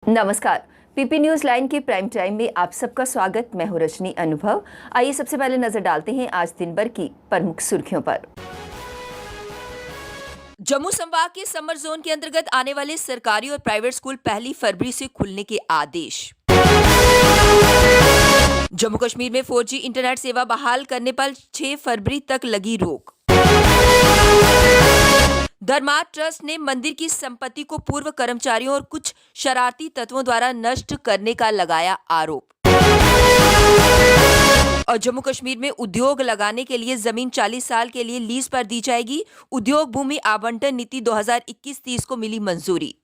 नमस्कार। PP news line के prime time में आप सबका स्वागत। मैं हूं रजनी अनुभव। आइए सबसे पहले नजर डालते हैं आज दिन भर की प्रमुख सुर्खियों पर। जम्मू संभाग के समर जोन के अंतर्गत आने वाले सरकारी और प्राइवेट स्कूल 1 फरवरी से खुलने के आदेश। जम्मू कश्मीर में 4G इंटरनेट सेवा बहाल करने पर 6 फरवरी तक लगी रोक। धर्मार्थ ट्रस्ट ने मंदिर की संपत्ति को पूर्व कर्मचारियों और कुछ शरारती तत्वों द्वारा नष्ट करने का लगाया आरोप। और जम्मू कश्मीर में उद्योग लगाने के लिए जमीन 40 साल के लिए लीज पर दी जाएगी। उद्योग भूमि आवंटन नीति 2021-30 को मिली मंजूरी।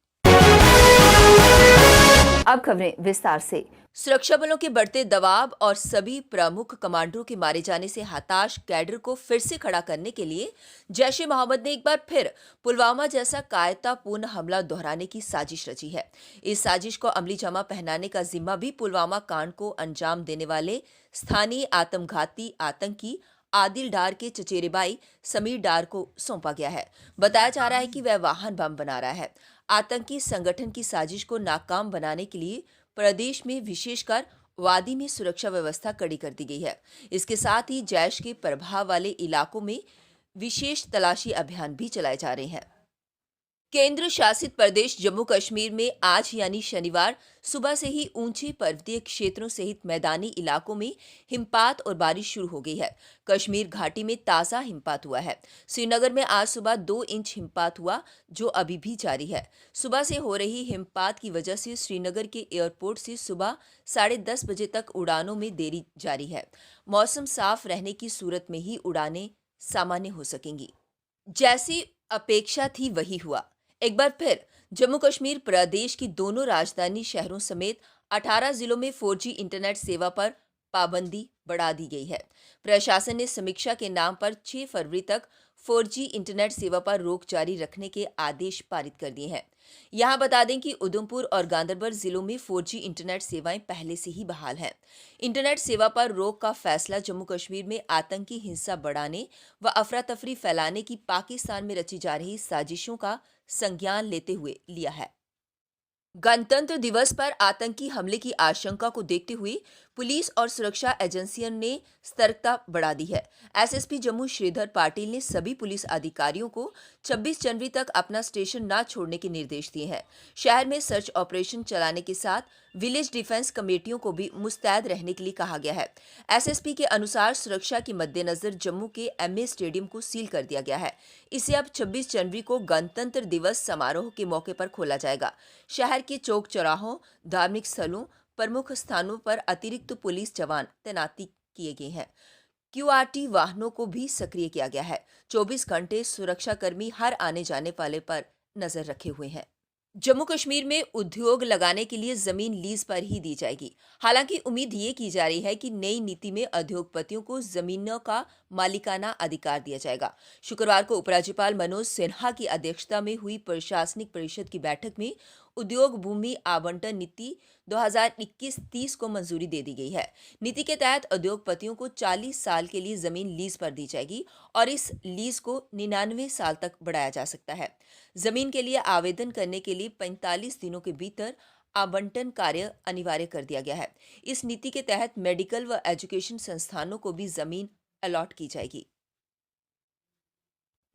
अब खबरें विस्तार से। सुरक्षा बलों के बढ़ते दबाव और सभी प्रमुख कमांडरों के मारे जाने से हताश कैडर को फिर से खड़ा करने के लिए जैश ए मोहम्मद ने एक बार फिर पुलवामा जैसा कायरतापूर्ण हमला दोहराने की साजिश रची है। इस साजिश को अमली जामा पहनाने का जिम्मा भी पुलवामा कांड को अंजाम देने वाले स्थानीय आत्मघाती आतंकी आदिल डार के चचेरे भाई समीर डार को सौंपा गया है। बताया जा रहा है कि वह वाहन बम बना रहा है। आतंकी संगठन की साजिश को नाकाम बनाने के लिए प्रदेश में विशेषकर वादी में सुरक्षा व्यवस्था कड़ी कर दी गई है। इसके साथ ही जैश के प्रभाव वाले इलाकों में विशेष तलाशी अभियान भी चलाए जा रहे हैं। केंद्र शासित प्रदेश जम्मू कश्मीर में आज यानी शनिवार सुबह से ही ऊंचे पर्वतीय क्षेत्रों सहित मैदानी इलाकों में हिमपात और बारिश शुरू हो गई है। कश्मीर घाटी में ताजा हिमपात हुआ है। श्रीनगर में आज सुबह 2 इंच हिमपात हुआ, जो अभी भी जारी है। सुबह से हो रही हिमपात की वजह से श्रीनगर के एयरपोर्ट से सुबह 10:30 बजे तक उड़ानों में देरी जारी है। मौसम साफ रहने की सूरत में ही उड़ानें सामान्य हो सकेंगी। जैसी अपेक्षा थी वही हुआ। एक बार फिर जम्मू कश्मीर प्रदेश की दोनों राजधानी शहरों समेत 18 जिलों में 4G इंटरनेट सेवा पर पाबंदी बढ़ा दी गई है। प्रशासन ने समीक्षा के नाम पर 6 फरवरी तक 4G इंटरनेट सेवा पर रोक जारी रखने के आदेश पारित कर दिए हैं। यहां बता दें कि उधमपुर और गांदरबल जिलों में 4G इंटरनेट सेवाएं पहले से ही बहाल हैं। इंटरनेट सेवा पर रोक का फैसला जम्मू कश्मीर में आतंकी हिंसा बढ़ाने व अफरा तफरी फैलाने की पाकिस्तान में रची जा रही साजिशों का संज्ञान लेते हुए लिया है। गणतंत्र दिवस पर आतंकी हमले की आशंका को देखते हुए पुलिस और सुरक्षा एजेंसियों ने सतर्कता बढ़ा दी है। एसएसपी जम्मू श्रीधर पाटिल ने सभी पुलिस अधिकारियों को 26 जनवरी तक अपना स्टेशन न छोड़ने के निर्देश दिए हैं। शहर में सर्च ऑपरेशन चलाने के साथ विलेज डिफेंस कमेटियों को भी मुस्तैद रहने के लिए कहा गया है। एसएसपी के अनुसार सुरक्षा के मद्देनजर जम्मू के एमए स्टेडियम को सील कर दिया गया है। इसे अब 26 जनवरी को गणतंत्र दिवस समारोह के मौके पर खोला जाएगा। शहर के चौक चौराहों, धार्मिक स्थलों, प्रमुख स्थानों पर अतिरिक्त पुलिस जवान तैनाती किए गए हैं। क्यूआरटी वाहनों को भी सक्रिय किया गया है। 24 घंटे सुरक्षाकर्मी हर आने जाने वाले पर नजर रखे हुए हैं। जम्मू कश्मीर में उद्योग लगाने के लिए जमीन लीज पर ही दी जाएगी। हालांकि उम्मीद ये की जा रही है कि नई नीति में उद्योगपतियों को जमीनों का मालिकाना अधिकार दिया जाएगा। शुक्रवार को उपराज्यपाल मनोज सिन्हा की अध्यक्षता में हुई प्रशासनिक परिषद की बैठक में उद्योग भूमि आवंटन नीति 2021-30 को मंजूरी दे दी गई है। नीति के तहत उद्योगपतियों को 40 साल के लिए जमीन लीज पर दी जाएगी और इस लीज को 99 साल तक बढ़ाया जा सकता है। जमीन के लिए आवेदन करने के लिए 45 दिनों के भीतर आवंटन कार्य अनिवार्य कर दिया गया है। इस नीति के तहत मेडिकल व एजुकेशन संस्थानों को भी जमीन अलॉट की जाएगी।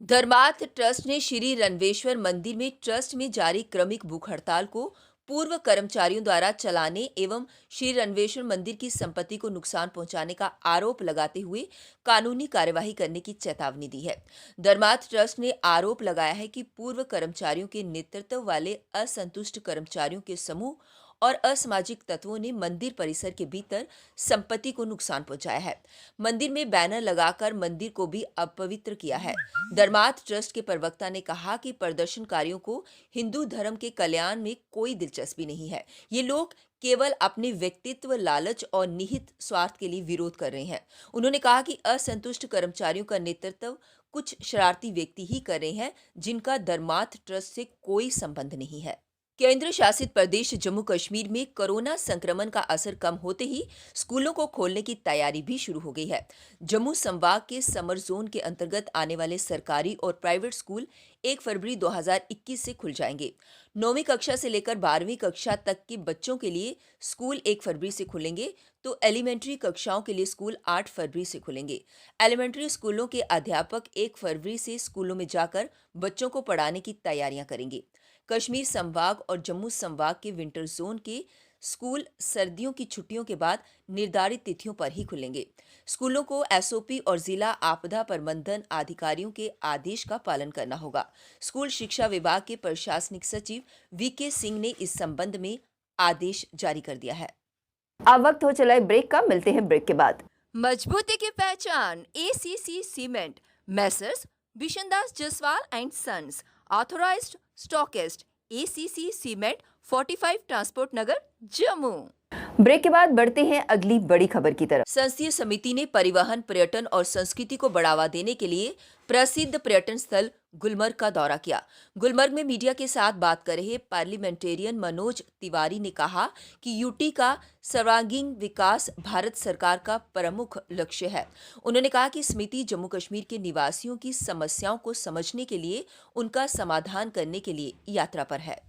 धर्मार्थ ट्रस्ट ने श्री रणवेश्वर मंदिर में ट्रस्ट में जारी क्रमिक भूख हड़ताल को पूर्व कर्मचारियों द्वारा चलाने एवं श्री रणवेश्वर मंदिर की संपत्ति को नुकसान पहुंचाने का आरोप लगाते हुए कानूनी कार्यवाही करने की चेतावनी दी है। धर्मार्थ ट्रस्ट ने आरोप लगाया है कि पूर्व कर्मचारियों के नेतृत्व वाले असंतुष्ट कर्मचारियों के समूह और असामाजिक तत्वों ने मंदिर परिसर के भीतर संपत्ति को नुकसान पहुंचाया है। मंदिर में बैनर लगाकर मंदिर को भी अपवित्र किया है। धर्मार्थ ट्रस्ट के प्रवक्ता ने कहा कि प्रदर्शनकारियों को हिंदू धर्म के कल्याण में कोई दिलचस्पी नहीं है। ये लोग केवल अपने व्यक्तित्व, लालच और निहित स्वार्थ के लिए विरोध कर रहे हैं। उन्होंने कहा कि असंतुष्ट कर्मचारियों का नेतृत्व कुछ शरारती व्यक्ति ही कर रहे हैं, जिनका धर्मार्थ ट्रस्ट से कोई संबंध नहीं है। केंद्र शासित प्रदेश जम्मू कश्मीर में कोरोना संक्रमण का असर कम होते ही स्कूलों को खोलने की तैयारी भी शुरू हो गई है। जम्मू संभाग के समर जोन के अंतर्गत आने वाले सरकारी और प्राइवेट स्कूल 1 फरवरी 2021 से खुल जाएंगे। 9वीं कक्षा से लेकर 12वीं कक्षा तक के बच्चों के लिए स्कूल 1 फरवरी से खुलेंगे, तो एलिमेंट्री कक्षाओं के लिए स्कूल 8 फरवरी से खुलेंगे। एलिमेंट्री स्कूलों के अध्यापक 1 फरवरी से स्कूलों में जाकर बच्चों को पढ़ाने की तैयारियां करेंगे। कश्मीर संभाग और जम्मू संभाग के विंटर जोन के स्कूल सर्दियों की छुट्टियों के बाद निर्धारित तिथियों पर ही खुलेंगे। स्कूलों को एसओपी और जिला आपदा प्रबंधन अधिकारियों के आदेश का पालन करना होगा। स्कूल शिक्षा विभाग के प्रशासनिक सचिव वीके सिंह ने इस संबंध में आदेश जारी कर दिया है। अब वक्त हो चला है ब्रेक का, मिलते हैं ब्रेक के बाद। मजबूती की पहचान ACC cement, messrs Bishandas Jaswal and sons, authorised stockist, ACC cement, 45 transport Nagar, Jammu. Break के बाद बढ़ते हैं अगली बड़ी खबर की तरफ। संसदीय समिति ने परिवहन, पर्यटन और संस्कृति को बढ़ावा देने के लिए प्रसिद्ध पर्यटन स्थल गुलमर्ग का दौरा किया। गुलमर्ग में मीडिया के साथ बात कर रहे पार्लियामेंटेरियन मनोज तिवारी ने कहा कि यूटी का सर्वांगीण विकास भारत सरकार का प्रमुख लक्ष्य है। उन्होंने कहा कि समिति जम्मू कश्मीर के निवासियों की समस्याओं को समझने के लिए उनका समाधान करने के लिए यात्रा पर है।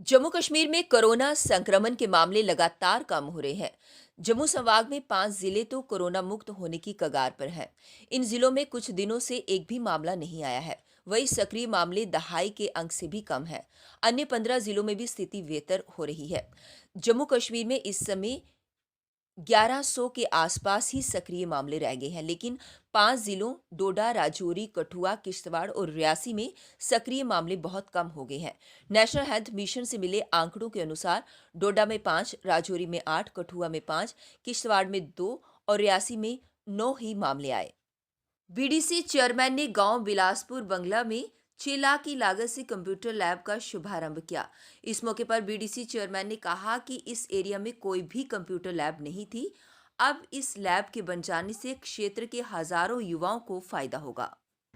जम्मू कश्मीर में कोरोना संक्रमण के मामले लगातार कम हो रहे हैं। जम्मू संभाग में 5 जिले तो कोरोना मुक्त होने की कगार पर हैं। इन जिलों में कुछ दिनों से एक भी मामला नहीं आया है। वही सक्रिय मामले दहाई के अंक से भी कम है। अन्य 15 जिलों में भी स्थिति बेहतर हो रही है। जम्मू कश्मीर में इस समय 1100 के आसपास ही सक्रिय मामले रह गए हैं, लेकिन 5 जिलों डोडा, राजौरी, कठुआ, किश्तवाड़ और रियासी में सक्रिय मामले बहुत कम हो गए हैं। नेशनल हेल्थ मिशन से मिले आंकड़ों के अनुसार डोडा में 5, राजौरी में 8, कठुआ में 5, किश्तवाड़ में 2 और रियासी में 9 ही मामले आए। बीडीसी चेयरमैन ने गांव बिलासपुर बंगला में 6 लाख की लागत से कंप्यूटर लैब का शुभारंभ किया। इस मौके पर बीडीसी चेयरमैन ने कहा कि इस एरिया में कोई भी कंप्यूटर लैब नहीं थी। अब इस लैब के बन जाने से क्षेत्र के हजारों युवाओं को फायदा होगा।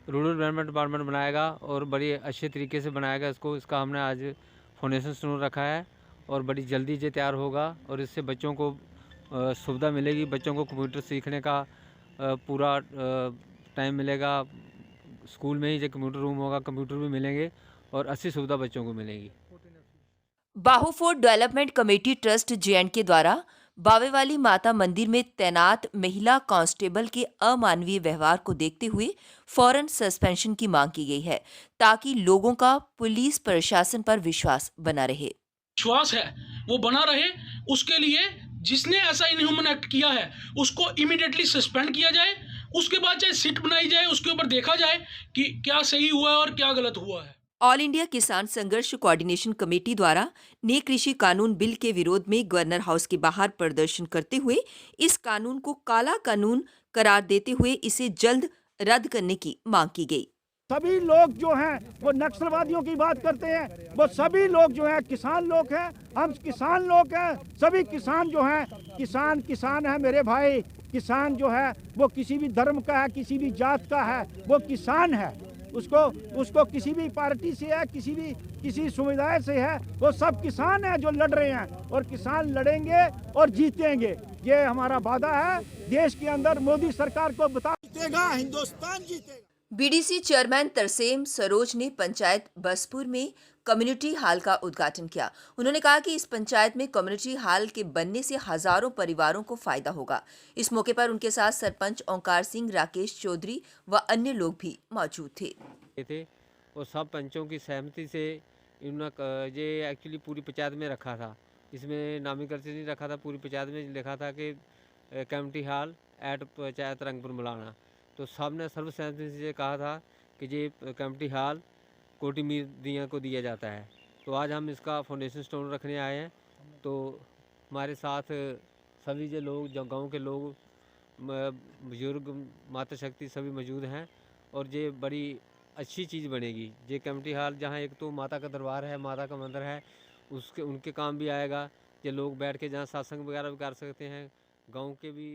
रूरल डेवलपमेंट डिपार्टमेंट बनाएगा और बड़ी अच्छे तरीके से बनाएगा इसका हमने आज फाउंडेशन स्टोन रखा है और बड़ी जल्दी ये तैयार होगा और इससे बच्चों को सुविधा मिलेगी। बच्चों को कंप्यूटर सीखने का पूरा टाइम मिलेगा। स्कूल में ही जो कंप्यूटर रूम होगा, कंप्यूटर भी मिलेंगे और अच्छी सुविधा बच्चों को मिलेगी। बाहुफोर्ट डेवलपमेंट कमेटी ट्रस्ट जे&के द्वारा बावेवाली माता मंदिर में तैनात महिला कांस्टेबल के अमानवीय व्यवहार को देखते हुए फौरन सस्पेंशन की मांग की गई है, ताकि लोगों का पुलिस प्रशासन पर विश्वास बना रहे। विश्वास है वो बना रहे, उसके लिए जिसने ऐसा इनह्यूमन एक्ट किया है उसको इमीडिएटली सस्पेंड किया जाए। उसके बाद चाहे सिट बनाई जाए, उसके ऊपर देखा जाए कि क्या सही हुआ है और क्या गलत हुआ है। ऑल इंडिया किसान संघर्ष कोऑर्डिनेशन कमेटी द्वारा नए कृषि कानून बिल के विरोध में गवर्नर हाउस के बाहर प्रदर्शन करते हुए इस कानून को काला कानून करार देते हुए इसे जल्द रद्द करने की मांग की गई। सभी लोग जो हैं वो नक्सलवादियों की बात करते हैं, वो सभी लोग जो हैं किसान लोग हैं। हम किसान लोग हैं, सभी किसान जो हैं किसान है मेरे भाई। किसान जो है वो किसी भी धर्म का है, किसी भी जात का है, वो किसान है। उसको किसी भी पार्टी से है, किसी समुदाय से है, वो सब किसान है जो लड़ रहे हैं और किसान लड़ेंगे और जीतेंगे। ये हमारा वादा है। देश के अंदर मोदी सरकार को बता जीतेगा, हिंदुस्तान जीतेगा। बीडीसी चेयरमैन तरसेम सरोज ने पंचायत बसपुर में कम्युनिटी हॉल का उद्घाटन किया। उन्होंने कहा कि इस पंचायत में कम्युनिटी हॉल के बनने से हजारों परिवारों को फायदा होगा। इस मौके पर उनके साथ सरपंच ओंकार सिंह, राकेश चौधरी व अन्य लोग भी मौजूद थे और सब पंचों की सहमति से इन्होंने ये एक्चुअली पूरी पंचायत में रखा था। इसमें नामीकरण से नहीं रखा था, पूरी पंचायत में लिखा था कि community hall at panchayat Rangpur Malana. तो सब ने सर्वसहमति से कहा था कि ये कम्युनिटी हॉल कोटी मीर को दिया जाता है। तो आज हम इसका फाउंडेशन स्टोन रखने आए हैं। तो हमारे साथ सभी जो लोग, जो गाँव के लोग बुजुर्ग माता शक्ति सभी मौजूद हैं और ये बड़ी अच्छी चीज़ बनेगी। ये कमेटी हॉल जहाँ एक तो माता का दरबार है, माता का मंदिर है, उसके उनके काम भी आएगा। ये लोग बैठ के जहाँ सत्संग वगैरह भी कर सकते हैं, गांव के भी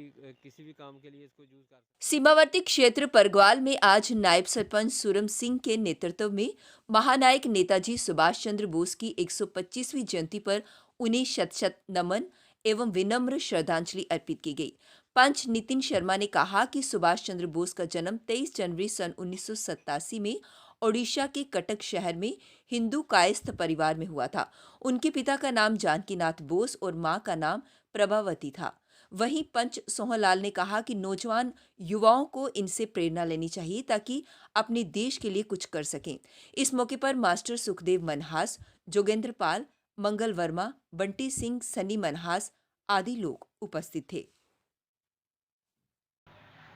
किसी भी काम के लिए इसको यूज़ कर सकते हैं। सीमावर्ती क्षेत्र परग्वाल में आज नायब सरपंच सूरम सिंह के नेतृत्व में महानायक नेताजी सुभाष चंद्र बोस की 125वीं जयंती पर उन्हें शत शत नमन एवं विनम्र श्रद्धांजलि अर्पित की गई। पंच नितिन शर्मा ने कहा कि सुभाष चंद्र बोस का जन्म 23 जनवरी सन 1987 में ओडिशा के कटक शहर में हिंदू कायस्थ परिवार में हुआ था। उनके पिता का नाम जानकीनाथ बोस और मां का नाम प्रभावती था। वहीं पंच सोहनलाल ने कहा कि नौजवान युवाओं को इनसे प्रेरणा लेनी चाहिए ताकि अपने देश के लिए कुछ कर सकें। इस मौके पर मास्टर सुखदेव मनहास, जोगेंद्र पाल, मंगल वर्मा, बंटी सिंह, सनी मनहास आदि लोग उपस्थित थे।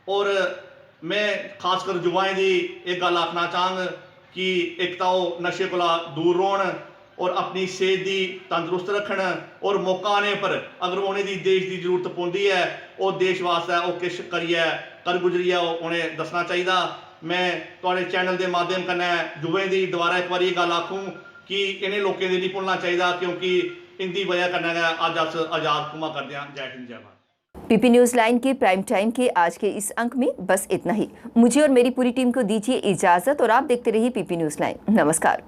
और मैं खासकर युवाएं दी एक गल आखना चाहंग कि एक तो नशे कोला दूर रोहन और अपनी सेहत दी तंदुरुस्त रखन और मौका आने पर अगर उन्हें दी देश की जरूरत पौंदी है और देश वास्ते वो किश करिए कर गुजरिए उन्हें दसना चाहिए। मैं तुहाडे चैनल के माध्यम कन्नै युवाएं दी दोबारा एक बारी गल आखूँ कि इन्हें लोगों की नहीं भुलना चाहिए क्योंकि इनकी वजह कन्नै गै अज अस आज़ाद घूमा करते हैं। जय हिंद जय भारत। पीपी न्यूज लाइन के प्राइम टाइम के आज के इस अंक में बस इतना ही। मुझे और मेरी पूरी टीम को दीजिए इजाजत और आप देखते रहिए पीपी न्यूज लाइन। नमस्कार।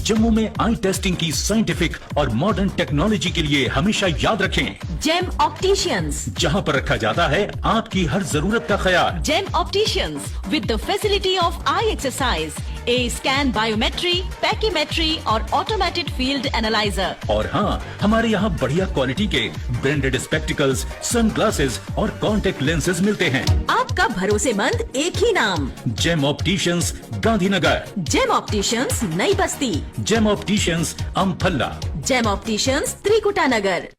जम्मू में आई टेस्टिंग की साइंटिफिक और मॉडर्न टेक्नोलॉजी के लिए हमेशा याद रखें जेम ऑप्टिशियंस, जहां पर रखा जाता है आपकी हर जरूरत का ख्याल। Gem opticians with the facility of eye exercise, A scan, biometry, pachymetry और ऑटोमेटेड फील्ड एनालाइजर। और हाँ, हमारे यहाँ बढ़िया क्वालिटी के ब्रांडेड स्पेक्टिकल्स, सनग्लासेस और कॉन्टेक्ट लेंसेज मिलते हैं। आपका भरोसेमंद एक ही नाम, Gem opticians, Gandhinagar. Gem opticians, Nai Basti. Gem opticians, Amphalla. Gem opticians, Trikuta नगर।